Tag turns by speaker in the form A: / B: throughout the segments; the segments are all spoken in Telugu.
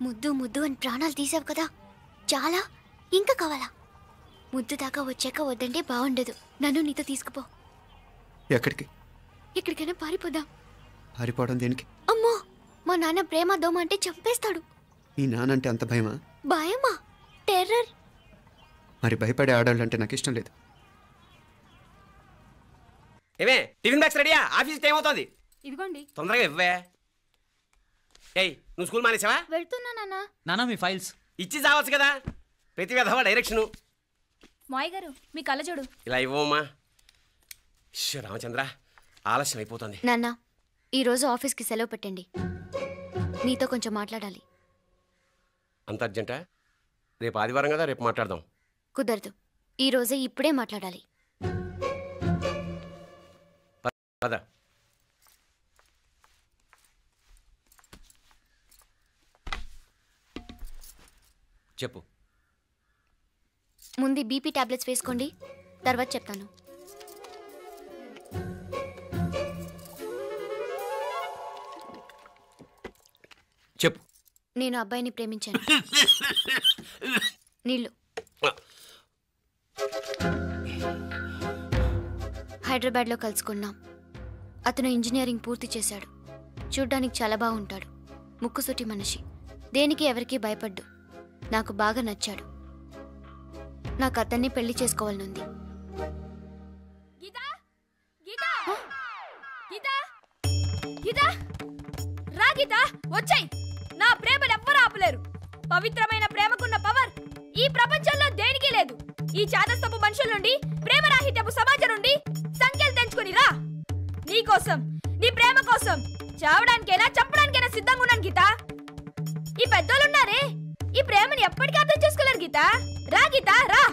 A: ముద్దు ముద్దు అని ప్రాణాలు తీసావు కదా, చాలా ఇంకా కావాలా? ముద్దు దాకా వచ్చాక వద్దంటే బాగుండదు. నన్ను నీతో తీసుకుపో.
B: ఎక్కడికి?
A: ఎక్కడికైనా పారిపోదాం.
B: పారిపోవడం దేనికి?
A: అమ్మో, మా నాన్న ప్రేమ దోమ అంటే చంపేస్తాడు.
B: ఈ నానంటే అంత భయమా?
A: భయమా? టెర్రర్.
B: మరి భయపడే ఆడవాళ్ళు అంటే నాకు ఇష్టం లేదు.
C: ఏమే టిఫిన్ బ్యాగ్స్ రెడీయా? ఆఫీస్ టైం అవుతుంది.
D: ఇదిగోండి.
C: తొందరగా ఇవ్వే. ఏయ్, నువ్వు స్కూల్ మానేసావా?
D: వెళ్తున్నా నాన్న.
E: నానా మీ ఫైల్స్
C: ఇచ్చి చావచ్చు కదా. ప్రతి విధవా డైరెక్షను.
D: మాయ్ గారు మీ కళ్ళజోడు
C: ఇలా ఇవ్వమ్మా. రామచంద్ర, ఆలస్యం అయిపోతుంది.
A: నాన్న, ఈరోజు ఆఫీస్కి సెలవు పెట్టండి. నీతో కొంచెం మాట్లాడాలి.
C: అంత అర్జెంటా? రేపు ఆదివారం కదా, రేపు మాట్లాడదాం.
A: కుదరదు, ఈరోజే ఇప్పుడే మాట్లాడాలి.
C: పద. చెప్పు.
A: ముందు బీపీ టాబ్లెట్స్ వేసుకోండి, తర్వాత చెప్తాను.
C: చెప్పు.
A: నేను అబ్బాయిని ప్రేమించాను. నీళ్ళు. హైదరాబాద్లో కలుసుకున్నాం. అతను ఇంజనీరింగ్ పూర్తి చేశాడు. చూడ్డానికి చాలా బాగుంటాడు. ముక్కుసూటి మనిషి. దేనికి ఎవరికీ భయపడ్డు. నాకు బాగా నచ్చాడు. నాకు అతన్ని పెళ్లి చేసుకోవాలనుంది.
D: నా ప్రేమను ఎవ్వరూ ఆపలేరు. పవిత్రమైన ప్రేమకున్న పవర్ ఈ ప్రపంచంలో దేనికి లేదు. ఈ చాదస్తపు మనుషుల నుండి, ప్రేమరాహిత్యపు సమాజం నుండి సంఖ్యలు తెంచుకుని రా. నీ కోసం, నీ ప్రేమ కోసం చావడానికైనా చంపడానికైనా సిద్ధంగా ఉన్నాను గీత. ఈ పెద్దోళ్ళున్నారే, ఈ ప్రేమని ఎప్పటికీ అర్థం చేసుకోలేరు గీత. రా గీత, రా.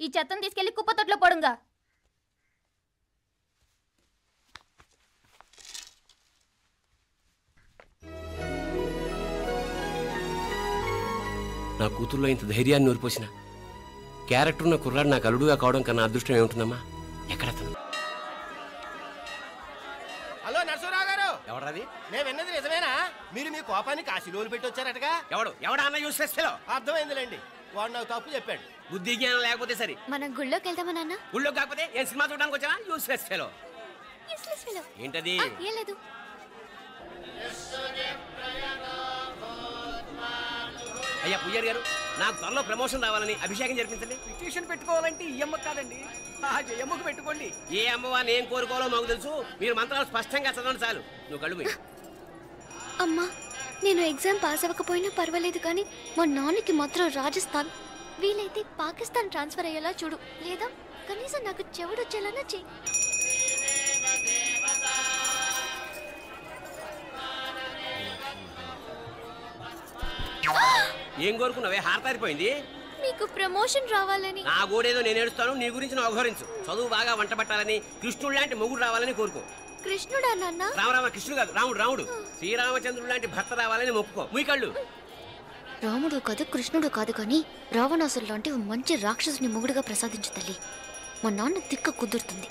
D: ఈ చెత్తను తీసుకెళ్లి కుప్పతొట్లో పడుంగా.
C: నా కూతుర్లో ఇంత ధైర్యాన్ని నూరిపోసిన క్యారెక్టర్ ఉన్న కుర్రాడు నాకు అల్లుడుగా కావడం కన్నా అదృష్టం ఏముంటుందమ్మా? ఎక్కడతను?
F: హలో నరసరావు గారు.
C: ఎవడది?
F: నేను విన్నది నిజమేనా? మీరు మీ కోపాన్ని కాశీలోలు పెట్టి వచ్చారటగా?
C: ఎవడా అన్న యూస్లెస్ ఫెలో?
F: అర్థమైందిలేండి, వాడు నాకు తప్పు చెప్పాడు.
C: బుద్ధి జ్ఞానం లేకపోతే సరే.
A: మనం గుళ్ళోకి వెళ్దామా నాన్న?
C: గుళ్ళో కాకపోతే ఏం సినిమా చూడడానికి వచ్చావా? Useless fellow. ఏంటది?
A: ఏం లేదు.
C: అయ్యా పుయ్యర్ గారు, నాకు త్వరలో ప్రమోషన్ రావాలని అభిషేకం జరిపించండి.
E: పిటిషన్ పెట్టుకోవాలంటే ఈ అమ్మ కాదండి, ఆ జయమ్మకు పెట్టుకోండి.
C: ఏ అమ్మవారిని ఏం కోరుకోవాలో మాకు తెలుసు. మీరు మంత్రాలు స్పష్టంగా చదవండి చాలు. నువ్వు కళ్ళు మూయి.
A: అమ్మా, నేను ఎగ్జామ్ పాస్ అవ్వకపోయినా పర్వాలేదు, కానీ మా నాన్నకి మాత్రం రాజస్థాన్, వీలైతే పాకిస్తాన్ ట్రాన్స్ఫర్ అయ్యేలా చూడు. లేదా కనీసం నాకు చెవుడు వచ్చేలానా చెయ్యి.
C: ఏం కోరుకున్నావే? హారతారిపోయింది.
A: మీకు ప్రమోషన్ రావాలని.
C: నా గోడేదో నేను ఏడుస్తాను, నీ గురించి నువ్వు అఘోరించు. చదువు బాగా వంట పట్టాలని, కృష్ణుడు లాంటి మొగుడు రావాలని కోరుకో.
A: కృష్ణుడా నాన్న?
C: రామరామ కృష్ణుడు కాదు, రాముడు. రాముడు శ్రీరామచంద్రుడు లాంటి భర్త రావాలని మొక్కుకో. మీ కళ్ళు.
A: రాముడు కాదు, కృష్ణుడు కాదు, కానీ రావణాసురు లాంటి మంచి రాక్షసుని మొగుడుగా ప్రసాదించు తల్లి. మా నాన్న తిక్క కుదురుతుంది.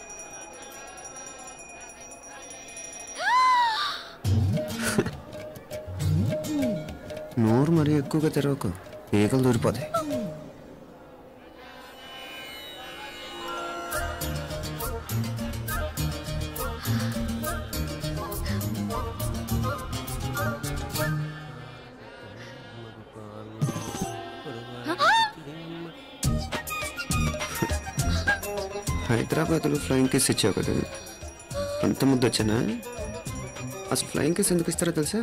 B: నోరు మరీ ఎక్కువగా తెరవకు, ఈగలు దూరిపోతాయి. హైదరాబాద్లో ఫ్లయింగ్ కేస్ ఇచ్చావు కదా, అంత ముద్దు వచ్చానా? అసలు ఫ్లయింగ్ కేస్ ఎందుకు ఇస్తారో తెలుసా?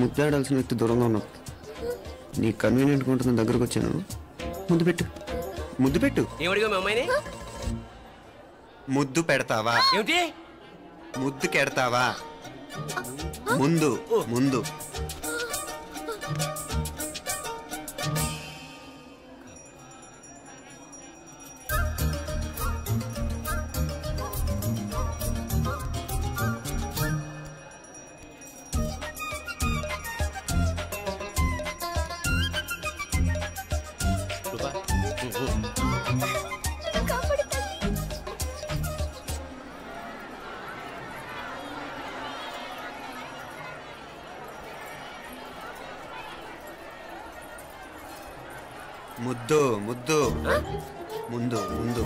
B: ముద్దాడాల్సిన వ్యక్తి దూరంగా ఉన్నావు. నీ కన్వీనియంట్గా ఉంటుంది దగ్గరకు వచ్చాను. ముద్దు పెట్టు, ముద్దు పెట్టు.
C: ఏమడిగా మీ అమ్మాయిని?
B: ముద్దు పెడతావా?
C: ఏమిటి?
B: ముద్దు కెడతావా? ముందు ముందు. ముద్దు ముద్దు ముందు ముందు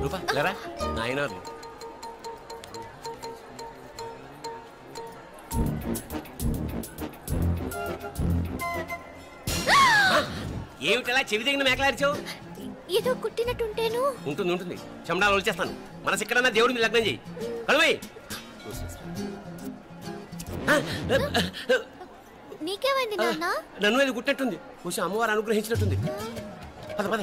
C: రూపా లేరా నాయన ఏమిటలా చెవి దగ్గర మేకలారిచావు?
A: ఏదో కుట్టినట్టుంటేను.
C: ఉంటుంది ఉంటుంది, చెమడాలు వచ్చేస్తాను. మనసు ఎక్కడన్నా దేవుడి మీద లగ్నం చేయి. కడుమై
A: నీకేమైంది నాన్న?
C: నన్ను అది కుట్టినట్టుంది, కొంచెం అమ్మవారు అనుగ్రహించినట్టుంది. పద పద.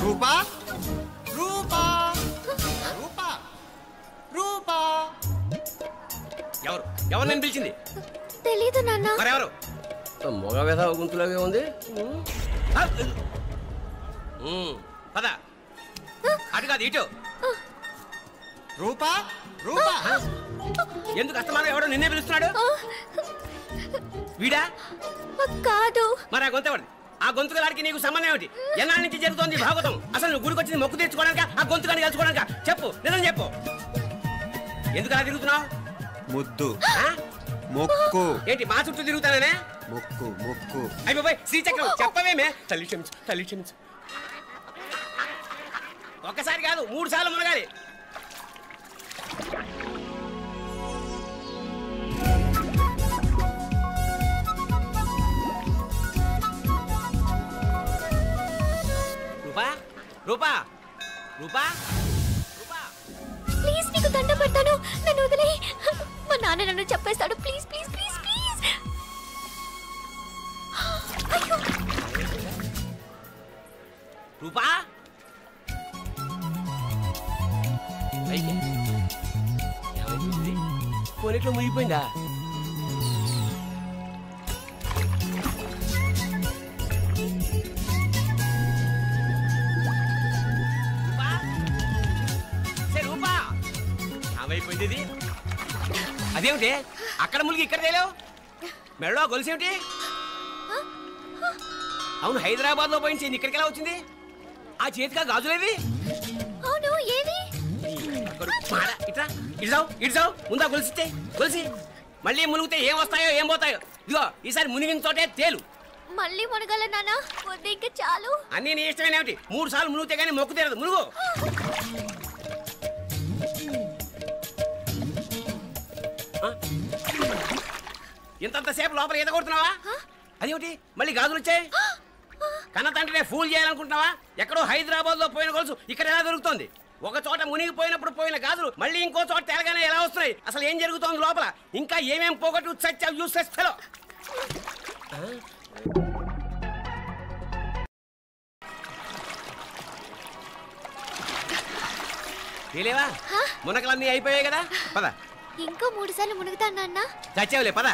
B: రూపా రూపా రూపా రూపా
C: ఎవరు ఎవరు నేను పిలిచింది?
A: తెలీదు నాన్న.
C: మరెవరు? మొగ వ్యధ గుంతులాగే ఉంది. పద. అటు కాదు ఇటు.
B: రూపా రూపా
C: ఎందుకు అస్తమానం ఎవడో నిన్నే పిలుస్తున్నాడు? వీడా
A: కాదు.
C: మరి ఆ గొంతు ఆ గొంతుగాడికి నీకు సంబంధం ఏమిటి? ఎన్నాళ్ళ నుంచి జరుగుతోంది భాగవతం? అసలు నువ్వు గుడికి వచ్చింది మొక్కు తీర్చుకోవడానికి, ఆ గొంతుగాని కలుసుకోవడానికి? చెప్పు, నిజం చెప్పు. ఎందుకు అలా తిరుగుతున్నావు?
B: ముద్దు మొక్కు.
C: ఏంటి మా చుట్టూ తిరుగుతానే?
B: మొక్కు మొక్కు.
C: అయిపోయి శ్రీచక్రం చెప్పవేమే? తల్లి క్షమించు, తల్లి క్షమించు. ఒక్కసారి కాదు 3 సార్లు మునగాలి. రూపా రూపా రూపా రూపా
A: ప్లీజ్ నీకు దండం పెడతాను, నన్ను వదిలే. మా నాన్న నన్ను చెప్పేస్తాడు. Please please please please. అయ్యో
C: రూపా పోనీట్లో మునిగిపోయిందా? రూపా ఏమైపోయింది ఇది? అదేమిటి అక్కడ మునిగి ఇక్కడ తేలేవు? మెడలో గొలుసేమిటి? అవును, హైదరాబాద్ లో పోయించింది, ఇక్కడికి ఎలా వచ్చింది? ఆ చేతిగా గాజులేవి?
A: అవును, ఏది?
C: ఇట్రా ఇడ్సావు ఇడ్సావు, ముందా గొలిసితే గొలిసి మళ్ళీ మునిగితే ఏం వస్తాయో ఏం పోతాయో. ఇదిగో ఈసారి మునిగిన చోటే తేలు.
A: మళ్ళీ మునగల నాన్న, వద్దు ఇంకా చాలు.
C: అన్నీ నీ ఇష్టమేనేమిటి? 3 సార్లు మునిగితే కానీ మొక్కు తీరదు. మునుగు. ఇంతంతసేపు లోపల ఈత కొడుతున్నావా? అదేమిటి మళ్ళీ గాజులు వచ్చాయి? కన్న తండ్రినే ఫూల్ చేయాలనుకుంటున్నావా? ఎక్కడో హైదరాబాద్ లో పోయిన గొలుసు ఇక్కడ ఎలా దొరుకుతుంది? ఒక చోట మునిగిపోయినప్పుడు పోయిన గాజులు మళ్ళీ ఇంకో చోట తేలగానే ఎలా వస్తున్నాయి? అసలు ఏం జరుగుతోంది లోపల? ఇంకా ఏమేం పోగొట్టు చచ్చావు యూస్లెస్ ఫెలో. తెలియవా? మునకలన్నీ అయిపోయాయి కదా, పద.
A: ఇంకో 3 సార్లు మునుగుతాను నాన్న.
C: చచ్చావులే, పద.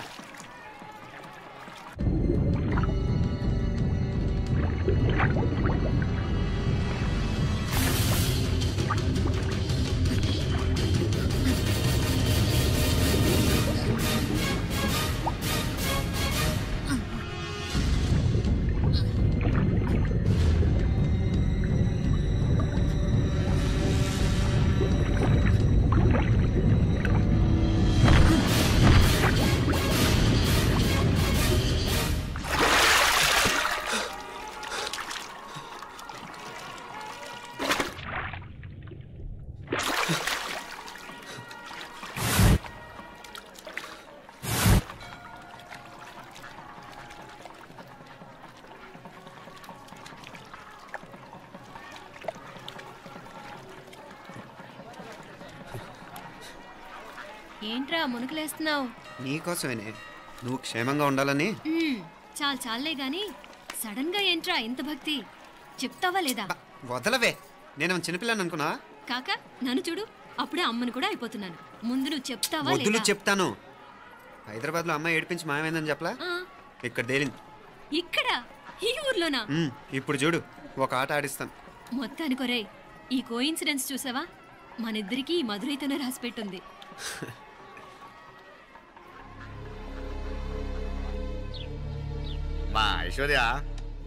G: ఏంట్రా మునుకులేస్తున్నావు?
B: నీకోసమేనే, నువ్వు క్షేమంగా ఉండాలని.
G: చాలే గాని సడన్ గా ఏంట్రా ఇంత భక్తి? చెప్తావా లేదా?
B: వదలవే, నేను చిన్నపిల్లని అనుకున్నా.
G: కాక నన్ను చూడు, అప్పుడే అమ్మని కూడా అయిపోతున్నాను. ముందు నువ్వు చెప్తావా
B: వదులు,
G: లేదా?
B: చెప్తాను. హైదరాబాద్ లో అమ్మాయి ఏడిపించి మాయమైందని చెప్పలా, ఇక్కడ తేలింది.
G: ఇక్కడ ఈ ఊర్లోనా?
B: ఇప్పుడు చూడు, ఒక ఆట ఆడిస్తాను.
G: మొత్తానికి ఒరేయ్, ఈ కోయిన్సిడెన్స్ చూసావా? మనిద్దరికి ఈ మధురైతోనే రాసిపెట్టుంది.
H: మా ఐశ్వర్య,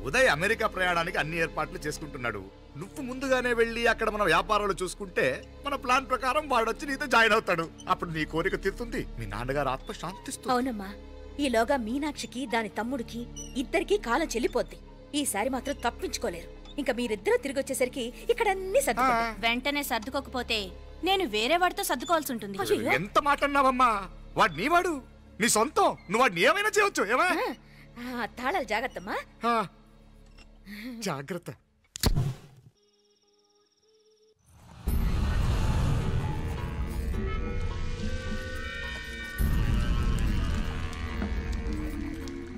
H: ఉదయ్ అమెరికా ప్రయాణానికి అన్ని ఏర్పాట్లు చేసుకుంటున్నాడు. నువ్వు ముందుగానే వెళ్ళి అక్కడ మన వ్యాపారాలు చూసుకుంటే మన ప్లాన్ ప్రకారం వాడొచ్చి నీతో జాయిన్ అవుతాడు. అప్పుడు నీ కోరిక తీరుతుంది, మీ నాన్నగారు ఆత్మ శాంతిస్తుంది.
I: అవునమ్మా, ఈలోగా మీనాక్షికి దాని తమ్ముడికి ఇద్దరికీ కాలం చెల్లిపోద్ది. ఈసారి మాత్రం తప్పించుకోలేరు. ఇంకా మీరిద్దరూ తిరిగి వచ్చేసరికి ఇక్కడ అన్ని సర్దుకుంటాయి.
J: వెంటనే సర్దుకోకపోతే నేను వేరే వాడితో సర్దుకోవాల్సి ఉంటుంది.
H: ఎంత మాట అన్నావమ్మా? వాడు నీ వాడు, నీ సొంతం. నువ్వు వాడిని ఏమైనా చేయవచ్చు.
I: తాళాలు జాగ్రత్తమ్మా.
H: జాగ్రత్త.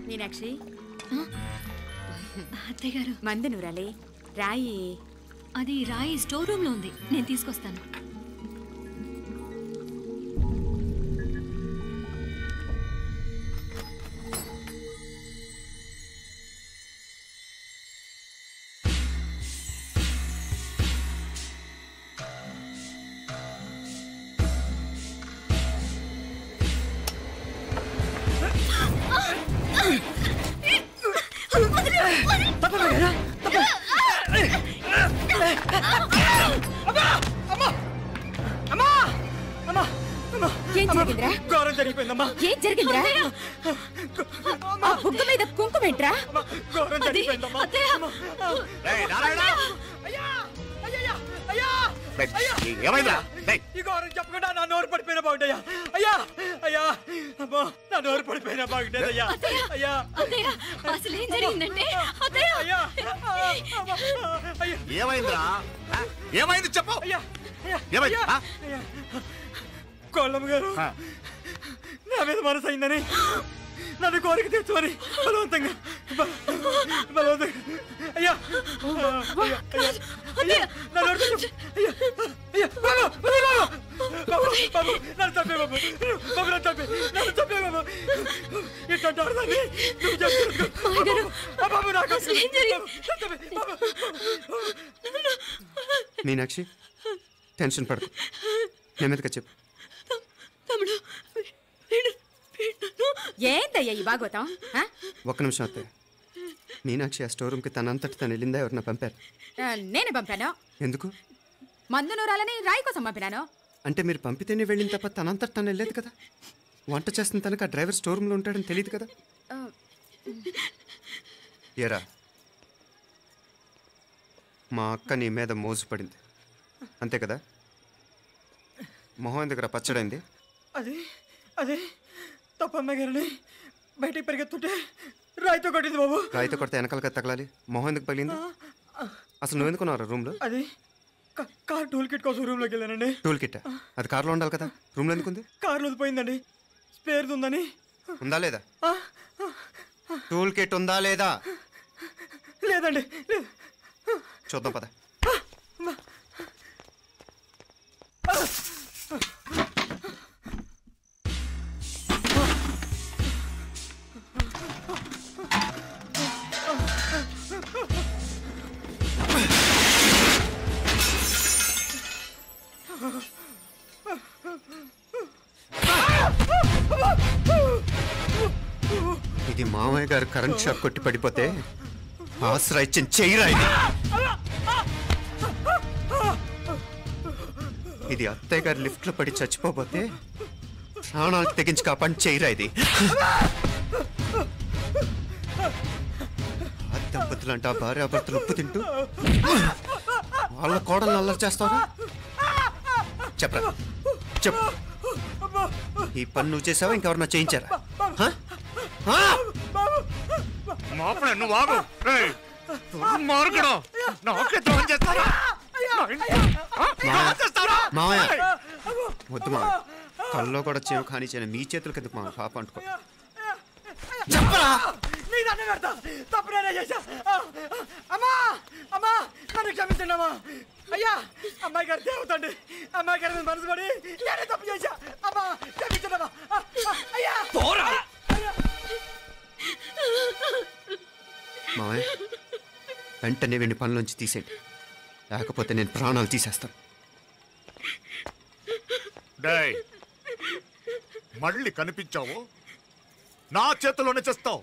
J: మీనాక్షి,
G: అత్తయ్య గారు
J: మందు నూరాలి. రాయి
G: అది రాయి స్టోర్ రూమ్ లో ఉంది, నేను తీసుకొస్తాను.
I: ఏం జరిగిందిరా?
E: ఘోరం జరిగిపోయిందమ్మా.
I: ఏం జరిగిందిరా? ఆ బుగ్గ మీద కుంకుమేంట్రా?
E: ఘోరం జరిగిపోయిందమ్మా.
H: ఏమైందా?
E: ఈ ఘోరం చెప్పకుండా నా నోరు పడిపోయినా బాగుంటాయా? అయ్యా అయ్యా, అమ్మా నా నోరు పడిపోయినా బాగుంటేదయ్యా. అయ్యా
G: అసలు ఏం జరిగిందంటే
H: ఏమైందిరా? ఏమైంది చెప్పు. ఏమైంది?
E: కోళ్ళమ్మ గారు నా మీద మనసు అయిందని నన్ను కోరిక తెచ్చుకొని బలవంతంగా అయ్యా నన్ను తప్పే బాబు, నన్ను తప్పే, నన్ను తప్పే బాబు. ఇట్లాంటి ఆడదాన్ని నువ్వు చెప్తున్నావు బాబు. నాకు
B: మీనాక్షి, టెన్షన్ పడకు, నెమ్మదిగా చెప్పు.
J: ఏంటయ్యా ఈ భాగవతం?
B: ఒక్క నిమిషం అత్తయ్య. మీనాక్షి ఆ స్టోర్ రూమ్కి తనంతటి తను వెళ్ళిందా, ఎవరన్నా పంపారు?
J: నేనే పంపాను.
B: ఎందుకు?
J: మందు నూరాలని రాయి కోసం పంపినాను.
B: అంటే మీరు పంపితేనే వెళ్ళిన తప్ప తనంతటి తను వెళ్ళలేదు కదా. వంట చేస్తున్న తనకు ఆ డ్రైవర్ స్టోర్ రూమ్లో ఉంటాడని తెలియదు కదా. ఏరా, మా అక్క నీ మీద మోజు పడింది అంతే కదా. మొహం దగ్గర పచ్చడైంది.
E: అది అదే తప్పమ్మ గారిని బయటికి పరిగెత్తుంటే రాయితో కొట్టింది బాబు.
B: రాయితో కొడితే వెనకాలగా తగలాలి. మొహం ఎందుకు పగిలింది? అసలు నువ్వు ఎందుకున్నావు రూమ్లో?
E: అది కార్ టూల్ కిట్ కోసం రూమ్లోకి వెళ్ళానండి.
B: టూల్ కిట్ అది కార్లో ఉండాలి కదా, రూమ్లో ఎందుకు ఉంది?
E: కార్లో పోయిందండి, స్పేర్ ఉందని.
B: ఉందా లేదా? టూల్ కిట్ ఉందా లేదా?
E: లేదండి.
B: చూద్దాం పద. ఇది మామయ్య గారు కరెంట్ షాక్ కొట్టి పడిపోతే ఆసరా ఇచ్చిన చెయ్యిరా ఇది. ఇది అత్తయ్య గారు లిఫ్ట్ లో పడి చచ్చిపోతే ప్రాణాలు తెగించి కాపాడి చెయ్యిరా ఇది. దంపతులంట భార్యాభర్తలు ఉప్పు తింటూ వాళ్ళ కోడలు అల్లరి చేస్తారా? చెప్పరా, చెప్పు. ఈ పని నువ్వు చేసావా, ఇంకెవరన్నా చేయించారా?
H: నువ్వు ఆగు.
B: మావయ్య వద్దు మా, కల్లో కూడా చేవు కానీ చేయను. మీ చేతులకి ఎందుకు మా పాప అంటుకో.
E: చెప్పరా, నీ దండం పెడతా. తప్పు నేనే చేశా. అమ్మా అమ్మా నన్ను క్షమించండి అమ్మా. అయ్యా అమ్మాయి గారు దేవతండి, అమ్మాయి గారి మీద మనసు పడి నేనే తప్పు చేశా. అమ్మా క్షమించండి అమ్మా. అయ్యా
B: మావయ్య వెంటనే వీడిని పనిలోంచి తీసేయండి, లేకపోతే నేను ప్రాణాలు తీసేస్తాను.
H: మళ్ళీ కనిపించావు నా చేతిలోనే చేస్తావు.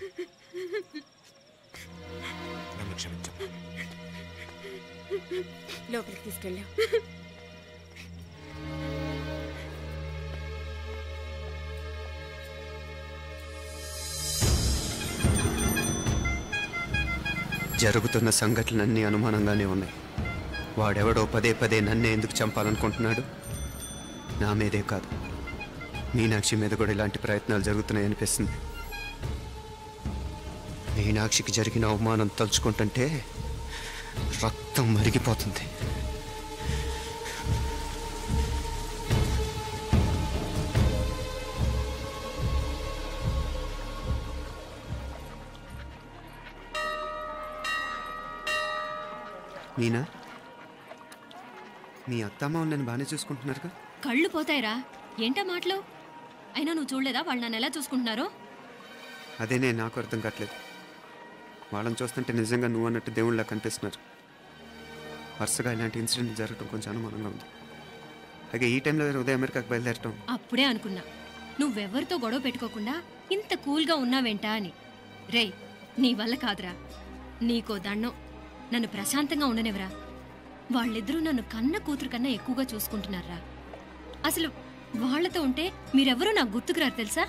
H: నన్ను క్షమించు.
I: లోపలికి తీసుకెళ్ళాం.
B: జరుగుతున్న సంఘటనలన్నీ అనుమానంగానే ఉన్నాయి. వాడెవడో పదే పదే నన్నే ఎందుకు చంపాలనుకుంటున్నాడు? నా మీదే కాదు, మీనాక్షి మీద కూడా ఇలాంటి ప్రయత్నాలు జరుగుతున్నాయనిపిస్తుంది. మీనాక్షికి జరిగిన అవమానం తలుచుకుంటుంటే రక్తం మరిగిపోతుంది. మీనా, మీ అత్తమ్మ నన్ను బాగానే చూసుకుంటున్నారుగా?
G: కళ్ళు పోతాయిరా, ఏంటా మాటలు? అయినా నువ్వు చూడలేదా వాళ్ళు నన్ను ఎలా చూసుకుంటున్నారో?
B: అదేనే నాకు అర్థం కావట్లేదు. వాళ్ళని చూస్తుంటే నిజంగా నువ్వు అన్నట్టు దేవుళ్ళ కనిపిస్తున్నారు. వరుసగా ఇలాంటి ఇన్సిడెంట్ జరగడం కొంచెం అనుమానంగా ఉంది. అలాగే ఈ టైంలో ఉదయం అమెరికాకు బయలుదేరటం.
G: అప్పుడే అనుకున్నా నువ్వెవరితో గొడవ పెట్టుకోకుండా ఇంత కూల్గా ఉన్నావేంటా అని. రేయ్, నీ వల్ల కాదురా, నీకో దండం. నన్ను ప్రశాంతంగా ఉండనివరా. వాళ్ళిద్దరూ నన్ను కన్న కూతురు కన్నా ఎక్కువగా చూసుకుంటున్నారా. అసలు వాళ్లతో ఉంటే మీరెవరూ నాకు గుర్తుకురారు తెలుసా?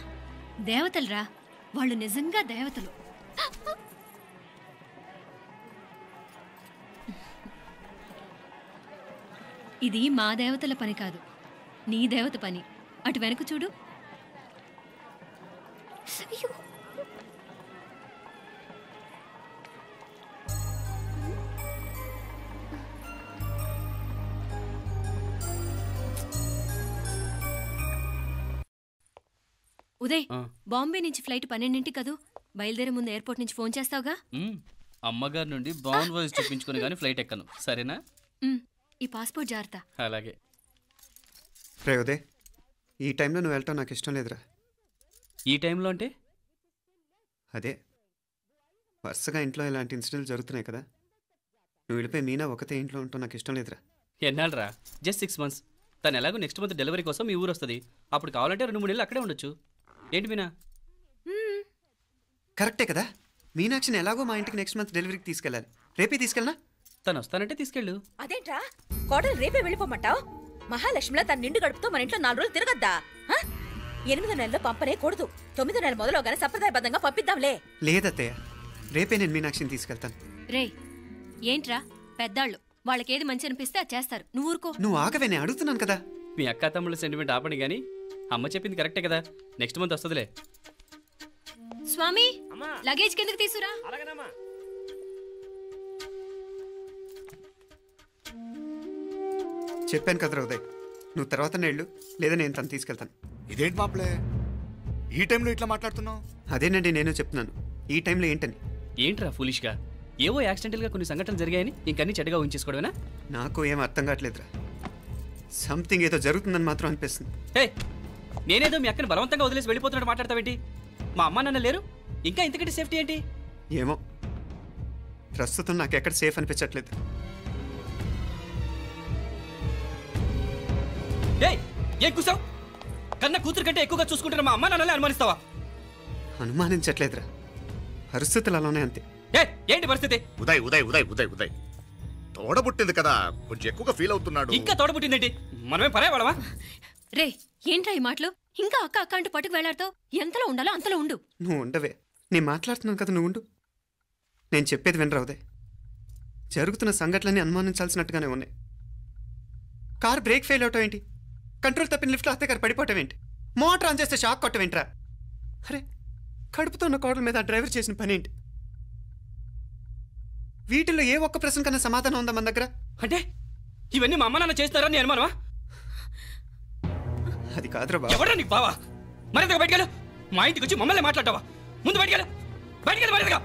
G: దేవతలరా వాళ్ళు, నిజంగా దేవతలు. ఇది మా దేవతల పని కాదు, నీ దేవత పని. అటు వెనక చూడు. ఉదయ్, బాంబే నుంచి ఫ్లైట్ 12ంటికి కదూ. బయలుదేరే ముందు ఎయిర్పోర్ట్ నుంచి ఫోన్ చేస్తావుగా?
K: అమ్మగారి నుండి బాండ్ వాయిస్ చూపించుకుని కానీ ఫ్లైట్ ఎక్కను, సరేనా?
G: ఈ పాస్పోర్ట్ జాగ్రత్త.
K: అలాగే.
B: రే ఉదయ్, ఈ టైంలో నువ్వు వెళ్ళటం నాకు ఇష్టం లేదురా.
K: ఈ టైంలో అంటే?
B: అదే వరుసగా ఇంట్లో ఇలాంటి ఇన్సిడెంట్లు జరుగుతున్నాయి కదా, నువ్వు వెళ్ళిపోయి మీనా ఒకతే ఇంట్లో ఉంటావు నాకు ఇష్టం లేదురా.
K: ఎన్నాళ్ళరా? Just 6 months. తను ఎలాగో నెక్స్ట్ మంత్ డెలివరీ కోసం మీ ఊరు వస్తుంది. అప్పుడు కావాలంటే 2-3 నెలలు అక్కడే ఉండొచ్చు. ఏంటి మీనా?
B: కరెక్టే కదా. మీనాక్షిని ఎలాగో మా ఇంటికి నెక్స్ట్ మంత్ డెలివరీకి తీసుకెళ్ళాలి. రేపే తీసుకెళ్ళనా?
K: తను వస్తానంటే తీసుకెళ్ళు.
I: అదేంట్రా కోడలు రేపే వెళ్ళిపోమంటావు? మహాలక్ష్మిలా తన నిండు గడుపుతో మన ఇంట్లో 4 రోజులు తిరగద్దా? 8వ నెలలో పంపనే కూడదు. 9వ నెల మొదలుగానే సంప్రదాయబద్ధంగా పంపిద్దాంలే.
B: లేదత్తయ్య, రేపే నేను మీనాక్షిని తీసుకెళ్తాను.
G: రే, ఏంట్రా పెద్దాళ్ళు, వాళ్ళకేది మంచి అనిపిస్తే అది చేస్తారు. నువ్వు ఊరుకో.
B: నువ్వు ఆగవే, నేను అడుగుతున్నాను కదా.
K: మీ అక్క తమ్ముళ్ళ సెంటిమెంట్ ఆపండి కానీ అమ్మ చెప్పింది కరెక్టే కదా, నెక్స్ట్ మంత్ వస్తుందిలే.
G: స్వామి, లగేజ్ కిందకి తీసురా.
B: చెప్పాను కదరా ఉదయ్, నువ్వు తర్వాత నేళ్ళు లేదా నేను తను తీసుకెళ్తాను.
H: ఇదేంటి మాప్లే ఈ టైంలో ఇట్లా మాట్లాడుతున్నావు?
B: అదేనండి నేను చెప్తున్నాను, ఈ టైంలో ఏంటని.
K: ఏంట్రా ఫులిష్గా? ఏవో యాక్సిడెంటల్గా కొన్ని సంఘటనలు జరిగాయని ఇంకన్నీ చెడ్డగా ఊహించేసుకోవడమేనా?
B: నాకు ఏం అర్థం కావట్లేదురా. సంథింగ్ ఏదో జరుగుతుందని మాత్రం అనిపిస్తుంది.
K: హే, నేనేదో మీ అక్కని బలవంతంగా వదిలేసి వెళ్ళిపోతున్నట్టు మాట్లాడతావేంటి? మా అమ్మ నాన్న లేరు, ఇంకా ఇంతకంటే సేఫ్టీ ఏంటి?
B: ఏమో, ప్రస్తుతం నాకు ఎక్కడ సేఫ్ అనిపించట్లేదు.
K: ఏం కూసావు? కన్న కూతురు కంటే ఎక్కువగా చూసుకుంటున్న మా అమ్మ నాన్నలే అనుమానిస్తావా?
B: అనుమానించట్లేదురా, పరిస్థితులు అలానే అంతే.
K: ఏంటి పరిస్థితి?
H: ఉదయ్ ఉదయ్ ఉదయ్ ఉదయ్ ఉదయ్ తోడబుట్టింది కదా, కొంచెం ఎక్కువగా ఫీల్ అవుతున్నాడు.
K: ఇంకా తోడబుట్టిందేంటి? మనమే పరాయవాడవా?
G: రే, ఏంట్రా ఈ మాటలు? ఇంకా అక్క అక్క అంటూ పట్టుకు వెళ్లాడుతావు. ఎంతలో ఉండాలో అంతలో ఉండు.
B: నువ్వు ఉండవే, నేను మాట్లాడుతున్నాను కదా, నువ్వు ఉండు. నేను చెప్పేది వినరా ఉదయ్, జరుగుతున్న సంఘటనలన్నీ అనుమానించాల్సినట్టుగానే ఉన్నాయి. కార్ బ్రేక్ ఫెయిల్ అవటం ఏంటి? కంట్రోల్ తప్పిన లిఫ్ట్లో అత్తే గారు పడిపోవటం ఏంటి? మోటార్ ఆన్ చేస్తే షాక్ కొట్టం ఏంట్రా? అరే, కడుపుతో ఉన్న కోడల మీద ఆ డ్రైవర్ చేసిన పని ఏంటి? వీటిల్లో ఏ ఒక్క ప్రశ్న కన్నా సమాధానం ఉందా మన దగ్గర?
K: అంటే ఇవన్నీ మా అమ్మ నాన్న చేస్తారా నీ అనుమానమా?
B: అది కాదురా బాబు.
K: ఎవరా నీకు బావా? మరింతగా బయటకెళ్ళు. మా ఇంటికి వచ్చి మమ్మల్ని మాట్లాడతావా? ముందు బయటకెళ్ళు, బయటకెళ్ళు మరింతగా.